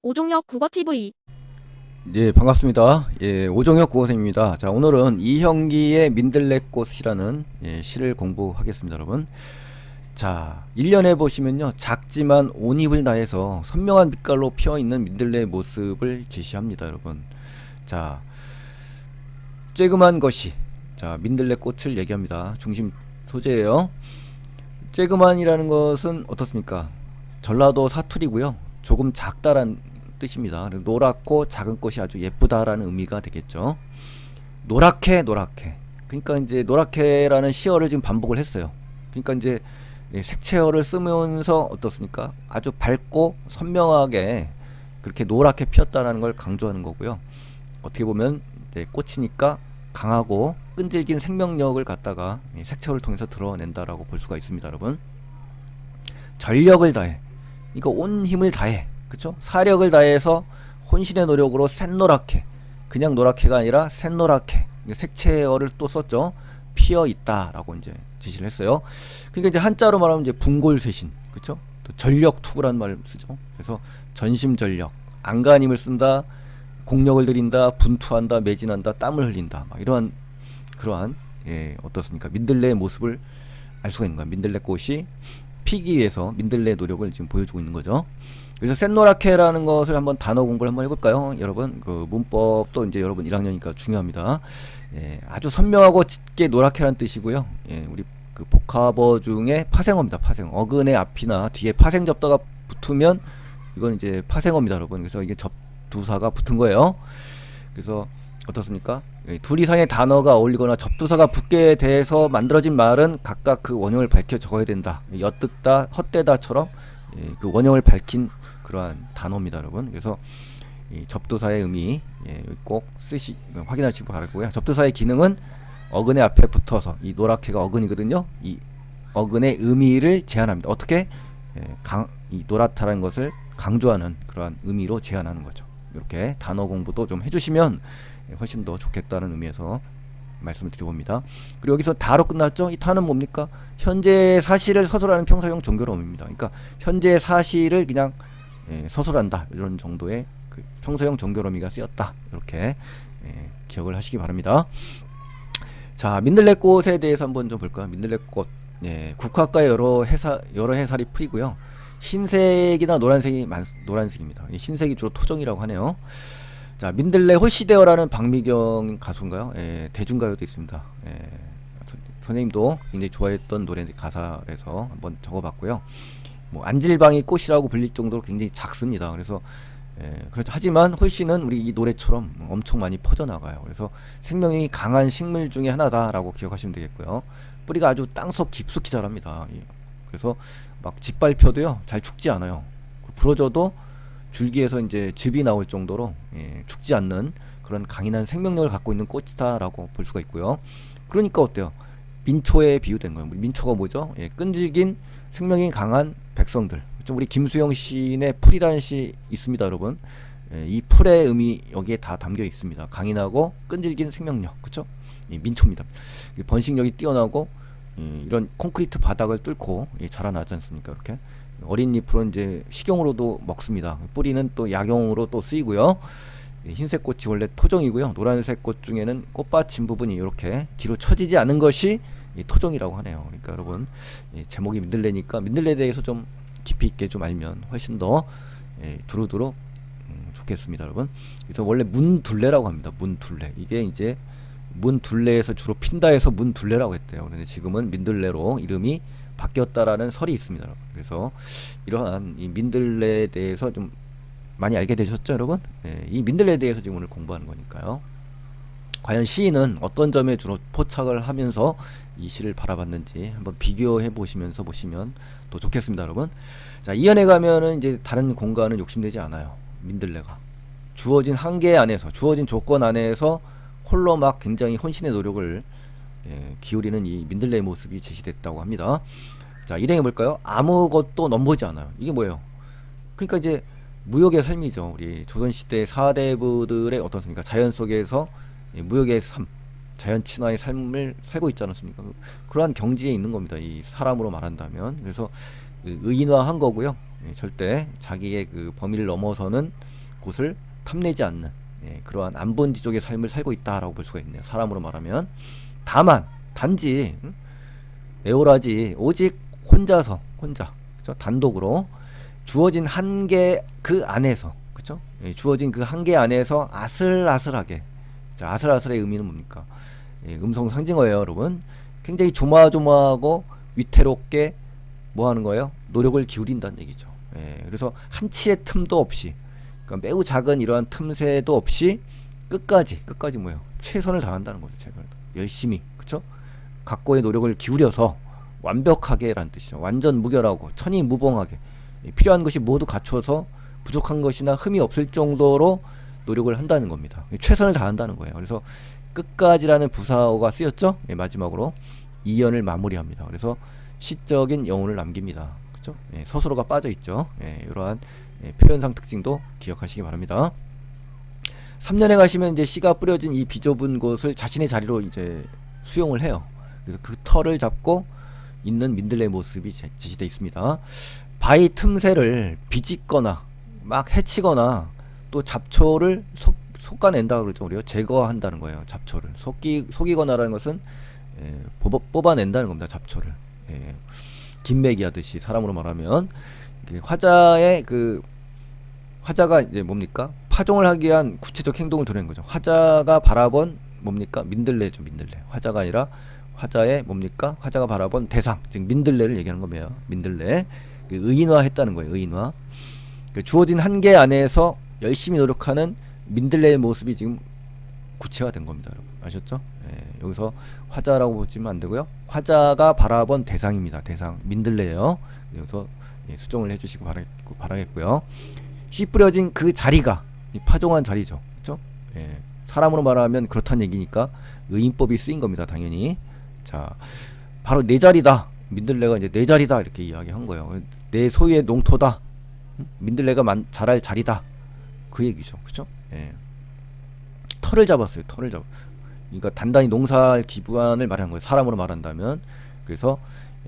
오종혁 국어TV. 예, 반갑습니다. 예, 오종혁 국어쌤입니다. 자, 오늘은 이형기의 민들레꽃이라는 시를 공부하겠습니다, 여러분. 자, 1년에 보시면요, 작지만 온 힘을 다해서 선명한 빛깔로 피어있는 민들레의 모습을 제시합니다, 여러분. 자, 쬐그만 것이, 자, 민들레꽃을 얘기합니다. 중심 소재예요. 쬐그만이라는 것은 어떻습니까? 전라도 사투리고요. 조금 작다란 뜻입니다. 노랗고 작은 꽃이 아주 예쁘다라는 의미가 되겠죠. 노랗게 노랗게. 그러니까 이제 노랗게라는 시어를 지금 반복을 했어요. 그러니까 이제 색채어를 쓰면서 어떻습니까? 아주 밝고 선명하게 그렇게 노랗게 피었다라는 걸 강조하는 거고요. 어떻게 보면 이제 꽃이니까 강하고 끈질긴 생명력을 갖다가 색채어를 통해서 드러낸다라고 볼 수가 있습니다, 여러분. 전력을 다해. 이거 온 힘을 다해. 그쵸? 사력을 다해서 혼신의 노력으로 샛노랗게, 그냥 노랗게가 아니라 샛노랗게 색채어를 또 썼죠. 피어 있다라고 이제 지시를 했어요. 그러니까 이제 한자로 말하면 이제 분골쇄신, 그쵸? 또 전력투구라는 말을 쓰죠. 그래서 전심전력, 안간힘을 쓴다, 공력을 들인다, 분투한다, 매진한다, 땀을 흘린다, 막 이러한 그러한 어떻습니까? 민들레의 모습을 알 수가 있는 거야. 민들레꽃이 피기 위해서 민들레의 노력을 지금 보여주고 있는 거죠. 그래서 샛노랗게라는 것을 한번 단어 공부를 한번 해볼까요? 여러분, 그 문법도 이제 여러분 1학년이니까 중요합니다. 아주 선명하고 짙게 노랗게라는 뜻이고요. 우리 그 복합어 중에 파생어입니다. 파생어. 어근의 앞이나 뒤에 파생 접다가 붙으면 이건 이제 파생어입니다, 여러분. 그래서 이게 접두사가 붙은 거예요. 그래서 어떻습니까? 둘 이상의 단어가 어울리거나 접두사가 붙게 돼서 만들어진 말은 각각 그 원형을 밝혀 적어야 된다. 엿듣다, 헛되다처럼 그 원형을 밝힌 그러한 단어입니다, 여러분. 그래서 이 접두사의 의미 꼭 확인하시기 바라고요. 접두사의 기능은 어근의 앞에 붙어서, 이 노랗게가 어근이거든요. 이 어근의 의미를 제한합니다. 어떻게? 이 노랗다라는 것을 강조하는 그러한 의미로 제한하는 거죠. 이렇게 단어 공부도 좀 해주시면 훨씬 더 좋겠다는 의미에서 말씀을 드려봅니다. 그리고 여기서 다로 끝났죠? 이 타는 뭡니까? 현재 사실을 서술하는 평사형 종결어입니다. 그러니까 현재 사실을 그냥 서술한다, 이런 정도의 그 평사형 종결어미가 쓰였다, 이렇게 기억을 하시기 바랍니다. 자, 민들레꽃에 대해서 한번 좀 볼까요? 민들레꽃, 국화과의 여러 해살이 풀이고요. 흰색이나 노란색입니다. 흰색이 주로 토종이라고 하네요. 자, 민들레 홀시되어라는 박미경 가수인가요? 대중가요도 있습니다. 선생님도 굉장히 좋아했던 노래 가사에서 한번 적어봤고요. 뭐 안질방이 꽃이라고 불릴 정도로 굉장히 작습니다. 그래서 그렇죠. 하지만 홀씨는 우리 이 노래처럼 엄청 많이 퍼져나가요. 그래서 생명이 강한 식물 중에 하나다라고 기억하시면 되겠고요. 뿌리가 아주 땅속 깊숙이 자랍니다. 그래서 막 짓밟혀도요 잘 죽지 않아요. 부러져도 줄기에서 이제 즙이 나올 정도로 죽지 않는 그런 강인한 생명력을 갖고 있는 꽃이다라고 볼 수가 있고요. 그러니까 어때요? 민초에 비유된 거예요. 민초가 뭐죠? 끈질긴 생명이 강한 백성들. 좀 우리 김수영 시인의 풀이라는 시 있습니다, 여러분. 이 풀의 의미 여기에 다 담겨 있습니다. 강인하고 끈질긴 생명력, 그렇죠? 민초입니다. 번식력이 뛰어나고 이런 콘크리트 바닥을 뚫고 자라나지 않습니까? 이렇게 어린 잎으로 이제 식용으로도 먹습니다. 뿌리는 또 약용으로 또 쓰이고요. 흰색 꽃이 원래 토종이고요. 노란색 꽃 중에는 꽃받침 부분이 이렇게 뒤로 처지지 않은 것이 토종이라고 하네요. 그러니까 여러분, 제목이 민들레니까 민들레에 대해서 좀 깊이 있게 좀 알면 훨씬 더 두루두루 좋겠습니다, 여러분. 그래서 원래 문둘레라고 합니다. 문둘레. 이게 이제 문둘레에서 주로 핀다 해서 문둘레라고 했대요. 그런데 지금은 민들레로 이름이 바뀌었다라는 설이 있습니다. 그래서 이러한 이 민들레에 대해서 좀 많이 알게 되셨죠, 여러분? 이 민들레에 대해서 지금 오늘 공부하는 거니까요. 과연 시인은 어떤 점에 주로 포착을 하면서 이 시를 바라봤는지 한번 비교해 보시면서 보시면 또 좋겠습니다, 여러분. 자, 이연에 가면은 이제 다른 공간은 욕심내지 않아요. 민들레가 주어진 한계 안에서, 주어진 조건 안에서 홀로 막 굉장히 혼신의 노력을 기울이는 이 민들레의 모습이 제시됐다고 합니다. 자, 일행해 볼까요? 아무것도 넘보지 않아요. 이게 뭐예요? 그러니까 이제 무역의 삶이죠. 우리 조선시대 사대부들의 어떻습니까? 자연 속에서 무역의 삶, 자연 친화의 삶을 살고 있지 않았습니까? 그러한 경지에 있는 겁니다. 이 사람으로 말한다면. 그래서 의인화한 거고요. 예, 절대 자기의 그 범위를 넘어서는 곳을 탐내지 않는, 예, 그러한 안본지족의 삶을 살고 있다라고 볼 수가 있네요. 사람으로 말하면. 다만 단지 애월하지 오직 혼자서, 혼자, 그죠? 단독으로 주어진 한계 그 안에서, 그죠? 예, 주어진 그 한계 안에서 아슬아슬하게. 자, 아슬아슬의 의미는 뭡니까? 예, 음성 상징어예요, 여러분. 굉장히 조마조마하고 위태롭게 뭐 하는 거예요? 노력을 기울인다는 얘기죠. 예, 그래서 한치의 틈도 없이, 그러니까 매우 작은 이러한 틈새도 없이 끝까지 뭐예요? 최선을 다한다는 거죠. 제가 열심히, 그쵸? 각고의 노력을 기울여서 완벽하게라는 뜻이죠. 완전 무결하고 천이무봉하게, 예, 필요한 것이 모두 갖춰서 부족한 것이나 흠이 없을 정도로 노력을 한다는 겁니다. 최선을 다한다는 거예요. 그래서 끝까지라는 부사어가 쓰였죠. 예, 마지막으로 이연을 마무리합니다. 그래서 시적인 여운을 남깁니다. 그죠? 예, 서술어가 빠져 있죠. 예, 이러한 예, 표현상 특징도 기억하시기 바랍니다. 3년에 가시면 이제 씨가 뿌려진 이 비좁은 곳을 자신의 자리로 이제 수용을 해요. 그래서 그 털을 잡고 있는 민들레의 모습이 제시되어 있습니다. 바위 틈새를 비집거나 막 해치거나 또 잡초를 솎아낸다 그러죠. 우리가 제거한다는 거예요. 잡초를 속이거나라는 것은 예, 뽑아낸다는 겁니다. 잡초를. 예, 김매기 하듯이 사람으로 말하면 화자의 그 화자가 이제 뭡니까? 파종을 하기 위한 구체적 행동을 드러낸 거죠. 화자가 바라본 뭡니까? 민들레죠. 민들레. 화자가 아니라 화자의 뭡니까? 화자가 바라본 대상, 즉 민들레를 얘기하는 겁니다. 민들레. 의인화했다는 거예요. 의인화. 주어진 한계 안에서 열심히 노력하는 민들레의 모습이 지금 구체화된 겁니다. 여러분. 아셨죠? 예, 여기서 화자라고 보시면 안 되고요. 화자가 바라본 대상입니다. 대상. 민들레예요. 여기서 예, 수정을 해주시고 바라겠고요. 씨 뿌려진 그 자리가 파종한 자리죠. 그렇죠? 예, 사람으로 말하면 그렇다는 얘기니까 의인법이 쓰인 겁니다. 당연히. 자, 바로 내 자리다. 민들레가 이제 내 자리다 이렇게 이야기한 거예요. 내 소유의 농토다. 민들레가 자랄 자리다. 그 얘기죠. 그렇죠? 예. 털을 잡았어요. 털을 잡. 그러니까 단단히 농사할 기반을 마련한 거예요. 사람으로 말한다면. 그래서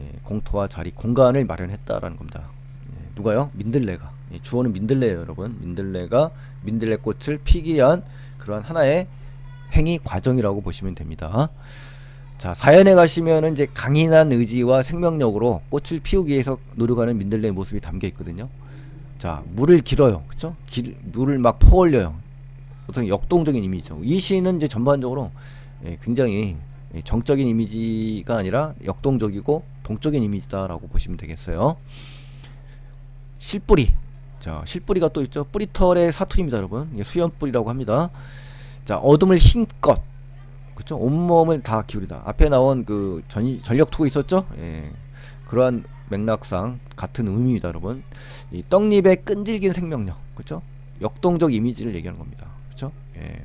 예, 공터와 자리, 공간을 마련했다라는 겁니다. 예, 누가요? 민들레가. 예, 주어는 민들레예요, 여러분. 민들레가 민들레꽃을 피기 위한 그러한 하나의 행위 과정이라고 보시면 됩니다. 자, 사연에 가시면은 이제 강인한 의지와 생명력으로 꽃을 피우기 위해서 노력하는 민들레의 모습이 담겨 있거든요. 자, 물을 길어요. 그쵸? 물을 막 퍼올려요. 어떤 역동적인 이미지죠. 이 시는 이제 전반적으로 예, 굉장히 정적인 이미지가 아니라 역동적이고 동적인 이미지다라고 보시면 되겠어요. 실뿌리. 자, 실뿌리가 또 있죠. 뿌리털의 사투리입니다, 여러분. 예, 수염뿌리라고 합니다. 자, 어둠을 힘껏, 그쵸? 온몸을 다 기울이다. 앞에 나온 그 전력투구 있었죠? 예, 그러한 맥락상 같은 의미입니다, 여러분. 이 떡잎의 끈질긴 생명력, 그쵸? 역동적 이미지를 얘기하는 겁니다. 그쵸? 예.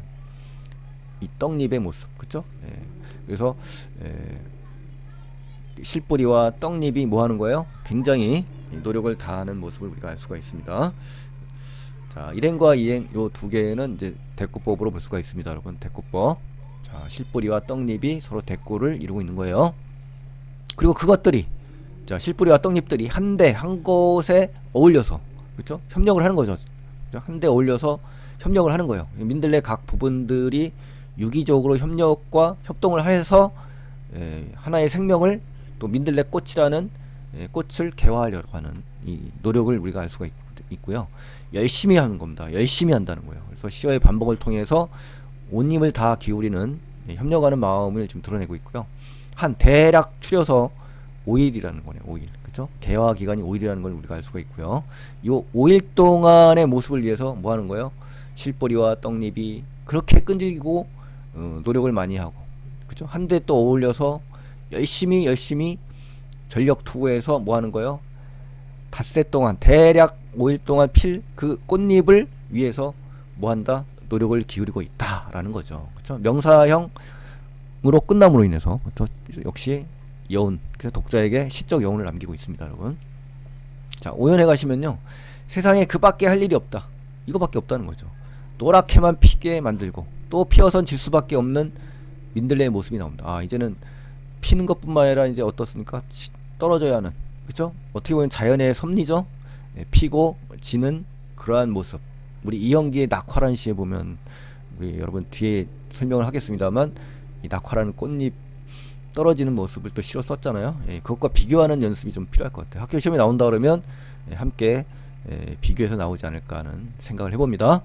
이 떡잎의 모습, 그쵸? 예. 그래서 예. 실뿌리와 떡잎이 뭐 하는 거예요? 굉장히 노력을 다하는 모습을 우리가 알 수가 있습니다. 자, 일행과 이행 요 두 개는 이제 대꾸법으로 볼 수가 있습니다, 여러분. 대꾸법. 자, 실뿌리와 떡잎이 서로 대꾸를 이루고 있는 거예요. 그리고 그것들이, 자, 실뿌리와 떡잎들이 한데 한 곳에 어울려서, 그렇죠? 협력을 하는 거죠. 한데 어울려서 협력을 하는 거예요. 민들레 각 부분들이 유기적으로 협력과 협동을 해서 하나의 생명을, 또 민들레 꽃이라는 꽃을 개화하려고 하는 이 노력을 우리가 알 수가 있고요. 열심히 하는 겁니다. 열심히 한다는 거예요. 그래서 시어의 반복을 통해서 온 힘을 다 기울이는 협력하는 마음을 좀 드러내고 있고요. 한 대략 추려서 5일이라는 거네요. 5일. 그렇죠? 개화 기간이 5일이라는 걸 우리가 알 수가 있고요. 이 5일 동안의 모습을 위해서 뭐 하는 거예요? 실뿌리와 떡잎이 그렇게 끈질기고 노력을 많이 하고, 그렇죠? 한데 또 어울려서 열심히 전력 투구해서 뭐 하는 거예요? 닷새 동안, 대략 5일 동안 필 그 꽃잎을 위해서 뭐 한다? 노력을 기울이고 있다라는 거죠. 그렇죠? 명사형으로 끝남으로 인해서, 그렇죠? 역시 여운, 그래서 독자에게 시적 여운을 남기고 있습니다, 여러분. 자, 오연에 가시면요, 세상에 그밖에 할 일이 없다. 이거밖에 없다는 거죠. 노랗게만 피게 만들고 또 피어선 질 수밖에 없는 민들레의 모습이 나옵니다. 아, 이제는 피는 것뿐만 아니라 이제 어떻습니까? 떨어져야 하는, 그렇죠? 어떻게 보면 자연의 섭리죠. 피고 지는 그러한 모습. 우리 이형기의 낙화라는 시에 보면 우리 여러분 뒤에 설명을 하겠습니다만 이 낙화라는 꽃잎 떨어지는 모습을 또 시로 썼잖아요. 그것과 비교하는 연습이 좀 필요할 것 같아요. 학교 시험에 나온다 그러면 함께 비교해서 나오지 않을까 하는 생각을 해봅니다.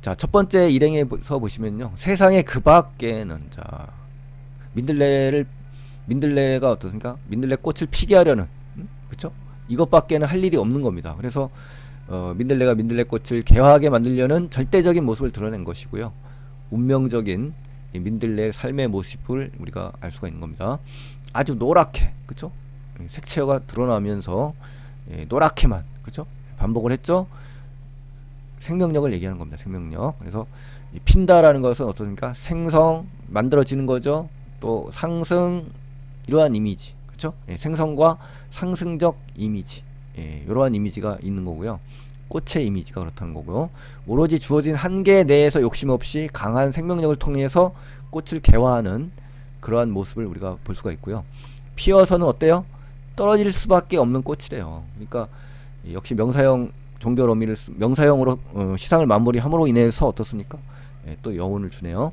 자, 첫 번째 일행에서 보시면요, 세상의 그 밖에는, 자, 민들레가 어떻습니까? 민들레 꽃을 피게 하려는, 그쵸? 이것밖에는 할 일이 없는 겁니다. 그래서 민들레가 민들레 꽃을 개화하게 만들려는 절대적인 모습을 드러낸 것이고요, 운명적인 이 민들레의 삶의 모습을 우리가 알 수가 있는 겁니다. 아주 노랗게, 그쵸? 색채가 드러나면서 노랗게만, 그쵸? 반복을 했죠. 생명력을 얘기하는 겁니다. 생명력. 그래서 핀다라는 것은 어떻습니까? 생성, 만들어지는 거죠. 또 상승, 이러한 이미지, 그렇죠? 생성과 상승적 이미지, 이러한 이미지가 있는 거고요. 꽃의 이미지가 그렇다는 거고요. 오로지 주어진 한계 내에서 욕심 없이 강한 생명력을 통해서 꽃을 개화하는 그러한 모습을 우리가 볼 수가 있고요. 피어서는 어때요? 떨어질 수밖에 없는 꽃이래요. 그러니까 역시 명사형 종결 어미를 명사형으로 시상을 마무리함으로 인해서 어떻습니까? 또 여운을 주네요.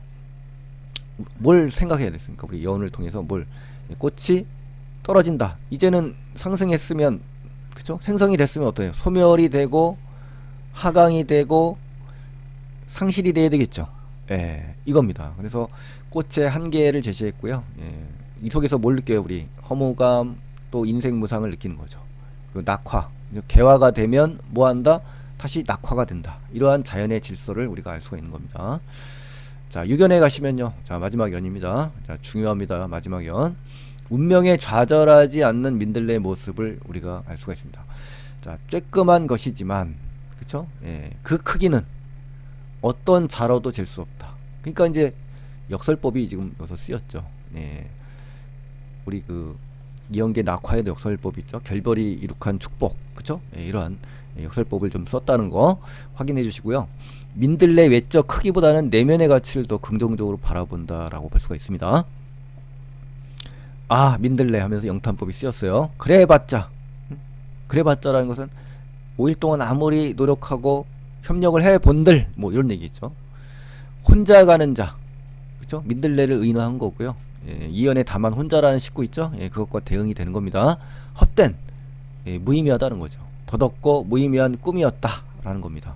뭘 생각해야 됐습니까? 우리 여운을 통해서 꽃이 떨어진다. 이제는 상승했으면, 그쵸? 생성이 됐으면 어때요? 소멸이 되고 하강이 되고 상실이 돼야 되겠죠. 이겁니다. 그래서 꽃의 한계를 제시했고요. 이 속에서 뭘 느껴요? 우리 허무감, 또 인생 무상을 느끼는 거죠. 그리고 낙화, 개화가 되면 뭐한다? 다시 낙화가 된다. 이러한 자연의 질서를 우리가 알 수가 있는 겁니다. 자, 6연에 가시면요, 자, 마지막 연입니다. 자, 중요합니다. 마지막 연. 운명에 좌절하지 않는 민들레의 모습을 우리가 알 수가 있습니다. 자, 쬐끔한 것이지만, 그쵸? 그 크기는 어떤 자로도 잴 수 없다. 그러니까 이제 역설법이 지금 여기서 쓰였죠. 우리 그 이영계 낙화에도 역설법이 있죠. 결별이 이룩한 축복, 그쵸? 이러한 역설법을 좀 썼다는 거 확인해 주시고요. 민들레 외적 크기보다는 내면의 가치를 더 긍정적으로 바라본다라고 볼 수가 있습니다. 아, 민들레 하면서 영탄법이 쓰였어요. 그래봤자, 그래봤자라는 것은 5일 동안 아무리 노력하고 협력을 해본들, 뭐 이런 얘기죠. 혼자 가는 자, 그쵸? 민들레를 의노한 거고요. 이연에 다만 혼자라는 식구 있죠? 그것과 대응이 되는 겁니다. 헛된, 무의미하다는 거죠. 덧없고 무의미한 꿈이었다 라는 겁니다.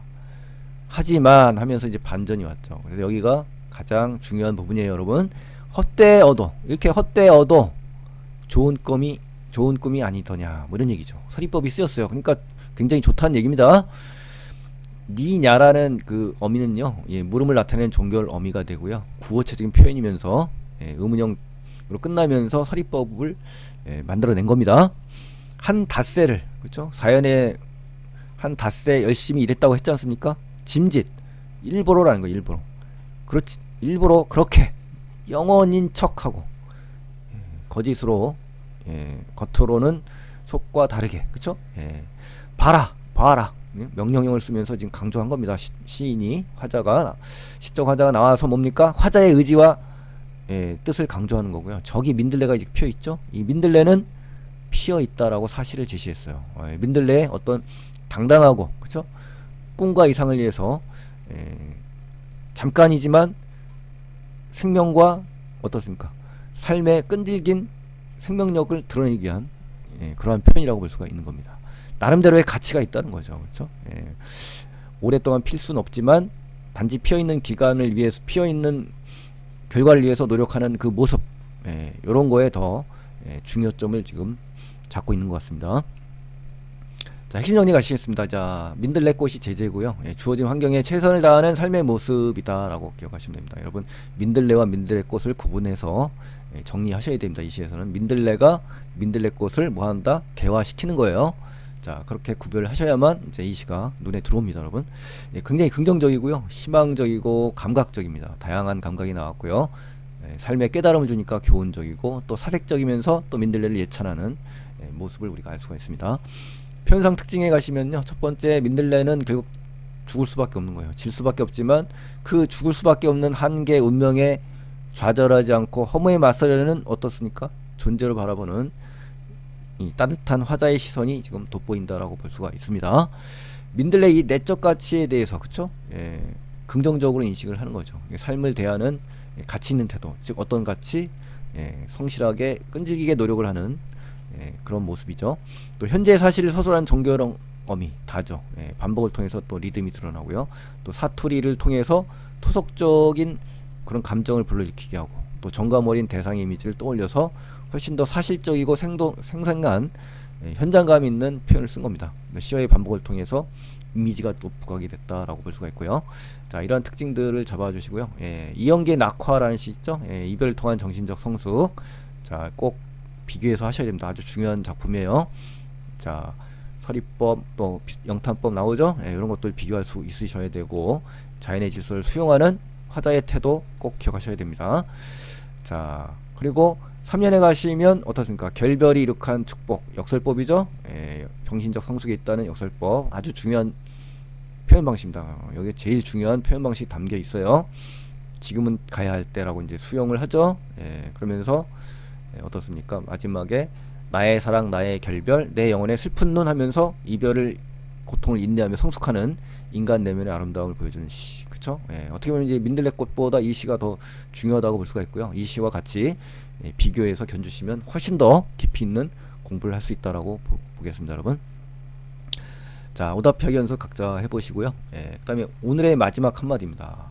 하지만 하면서 이제 반전이 왔죠. 그래서 여기가 가장 중요한 부분이에요, 여러분. 헛되어도, 이렇게 헛되어도 좋은 꿈이 아니더냐, 뭐 이런 얘기죠. 서리법이 쓰였어요. 그러니까 굉장히 좋다는 얘기입니다. 니냐라는 그 어미는요, 물음을 나타내는 종결 어미가 되고요, 구어체적인 표현이면서 의문형으로 끝나면서 서리법을 만들어낸 겁니다. 한 닷새를, 그렇죠? 사연에 한 닷새 열심히 일했다고 했지 않습니까? 짐짓, 일부러라는 거, 일부러. 그렇지, 일부러 그렇게 영원인 척하고 거짓으로, 겉으로는 속과 다르게, 그쵸? 봐라 명령형을 쓰면서 지금 강조한 겁니다. 시인이, 화자가, 시적 화자가 나와서 뭡니까? 화자의 의지와 뜻을 강조하는 거고요. 저기 민들레가 이제 피어 있죠? 이 민들레는 피어 있다라고 사실을 제시했어요. 민들레의 어떤 당당하고, 그쵸? 꿈과 이상을 위해서 잠깐이지만 생명과 어떻습니까? 삶의 끈질긴 생명력을 드러내기 위한 그러한 표현이라고 볼 수가 있는 겁니다. 나름대로의 가치가 있다는 거죠. 그렇죠? 오랫동안 필 수는 없지만 단지 피어있는 기간을 위해서, 피어있는 결과를 위해서 노력하는 그 모습, 이런 거에 더 중요점을 지금 잡고 있는 것 같습니다. 자, 핵심 정리 가시겠습니다. 자, 민들레 꽃이 제재고요. 주어진 환경에 최선을 다하는 삶의 모습이다 라고 기억하시면 됩니다. 여러분, 민들레와 민들레 꽃을 구분해서 정리하셔야 됩니다. 이 시에서는 민들레가 민들레 꽃을 뭐한다? 개화시키는 거예요. 자, 그렇게 구별을 하셔야만 이제 이 시가 눈에 들어옵니다, 여러분. 굉장히 긍정적이고요, 희망적이고 감각적입니다. 다양한 감각이 나왔고요. 삶의 깨달음을 주니까 교훈적이고 또 사색적이면서 또 민들레를 예찬하는 모습을 우리가 알 수가 있습니다. 표현상 특징에 가시면요, 첫 번째, 민들레는 결국 죽을 수밖에 없는 거예요. 질 수밖에 없지만 그 죽을 수밖에 없는 한계, 운명에 좌절하지 않고 허무에 맞서려는 어떻습니까? 존재로 바라보는 이 따뜻한 화자의 시선이 지금 돋보인다라고 볼 수가 있습니다. 민들레 이 내적 가치에 대해서 그쵸? 예, 긍정적으로 인식을 하는 거죠. 삶을 대하는 가치 있는 태도, 즉 어떤 가치, 성실하게 끈질기게 노력을 하는 그런 모습이죠. 또 현재 사실을 서술한 정교어미 다죠. 반복을 통해서 또 리듬이 드러나고요. 또 사투리를 통해서 토속적인 그런 감정을 불러일으키게 하고, 또 정감 어린 대상의 이미지를 떠올려서 훨씬 더 사실적이고 생생한 현장감 있는 표현을 쓴 겁니다. 시와의 반복을 통해서 이미지가 또 부각이 됐다라고 볼 수가 있고요. 자, 이러한 특징들을 잡아주시고요. 이영기의 낙화라는 시 있죠. 이별을 통한 정신적 성숙. 자, 꼭 비교해서 하셔야 됩니다. 아주 중요한 작품이에요. 자, 서리법 또 영탄법 나오죠. 이런 것들 비교할 수 있으셔야 되고, 자연의 질서를 수용하는 화자의 태도 꼭 기억하셔야 됩니다. 자, 그리고 3년에 가시면 어떻습니까? 결별이 이룩한 축복, 역설법이죠. 정신적 성숙에 있다는 역설법, 아주 중요한 표현 방식입니다. 여기 제일 중요한 표현 방식 담겨 있어요. 지금은 가야 할 때라고 이제 수용을 하죠. 그러면서 어떻습니까? 마지막에 나의 사랑, 나의 결별, 내 영혼의 슬픈 눈 하면서 이별을 고통을 인내하며 성숙하는 인간 내면의 아름다움을 보여주는 시, 그쵸? 어떻게 보면 이제 민들레꽃보다 이 시가 더 중요하다고 볼 수가 있고요. 이 시와 같이 비교해서 견주시면 훨씬 더 깊이 있는 공부를 할 수 있다라고 보겠습니다, 여러분. 자, 오답하기 연습 각자 해보시고요. 그 다음에 오늘의 마지막 한마디입니다.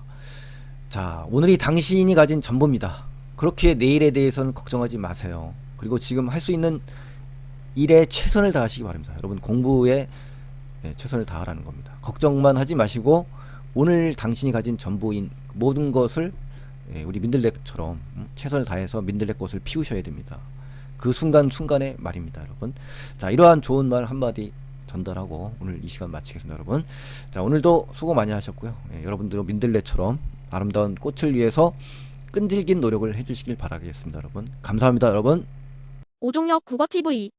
자, 오늘이 당신이 가진 전부입니다. 그렇게 내일에 대해서는 걱정하지 마세요. 그리고 지금 할 수 있는 일에 최선을 다하시기 바랍니다. 여러분, 공부에 최선을 다하라는 겁니다. 걱정만 하지 마시고 오늘 당신이 가진 전부인 모든 것을 우리 민들레처럼 최선을 다해서 민들레꽃을 피우셔야 됩니다. 그 순간순간의 말입니다, 여러분. 자, 이러한 좋은 말 한마디 전달하고 오늘 이 시간 마치겠습니다, 여러분. 자, 오늘도 수고 많이 하셨고요. 여러분들은 민들레처럼 아름다운 꽃을 위해서 끈질긴 노력을 해주시길 바라겠습니다, 여러분. 감사합니다, 여러분. 오종혁 국어TV